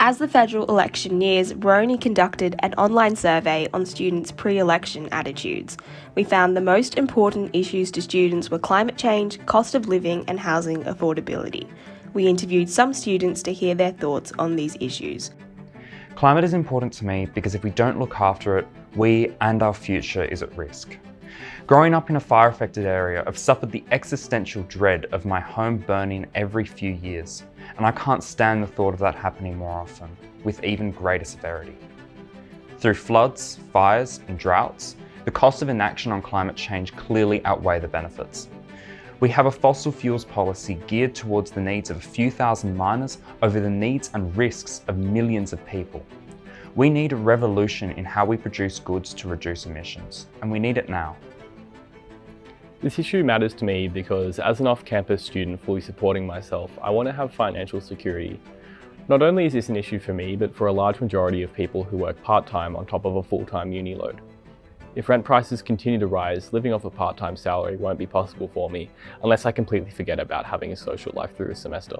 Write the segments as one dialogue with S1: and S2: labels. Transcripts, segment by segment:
S1: As the federal election nears, RONI conducted an online survey on students' pre-election attitudes. We found the most important issues to students were climate change, cost of living, and housing affordability. We interviewed some students to hear their thoughts on these issues.
S2: Climate is important to me because if we don't look after it, we and our future is at risk. Growing up in a fire-affected area, I've suffered the existential dread of my home burning every few years, and I can't stand the thought of that happening more often, with even greater severity. Through floods, fires, and droughts, the cost of inaction on climate change clearly outweigh the benefits. We have a fossil fuels policy geared towards the needs of a few thousand miners over the needs and risks of millions of people. We need a revolution in how we produce goods to reduce emissions, and we need it now.
S3: This issue matters to me because as an off-campus student fully supporting myself, I want to have financial security. Not only is this an issue for me, but for a large majority of people who work part-time on top of a full-time uni load. If rent prices continue to rise, living off a part-time salary won't be possible for me unless I completely forget about having a social life through a semester.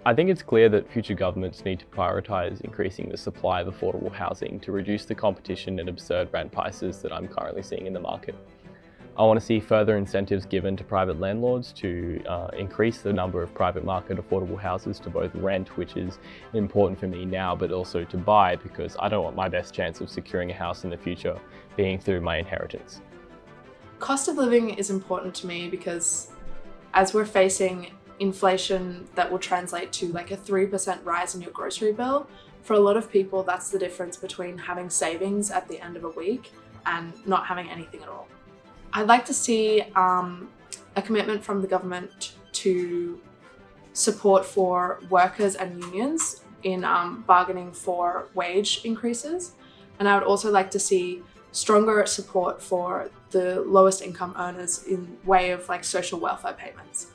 S3: I think it's clear that future governments need to prioritise increasing the supply of affordable housing to reduce the competition and absurd rent prices that I'm currently seeing in the market. I want to see further incentives given to private landlords to increase the number of private market affordable houses to both rent, which is important for me now, but also to buy, because I don't want my best chance of securing a house in the future being through my inheritance.
S4: Cost of living is important to me because as we're facing inflation that will translate to like a 3% rise in your grocery bill, for a lot of people that's the difference between having savings at the end of a week and not having anything at all. I'd like to see a commitment from the government to support for workers and unions in bargaining for wage increases. And I would also like to see stronger support for the lowest income earners in way of like social welfare payments.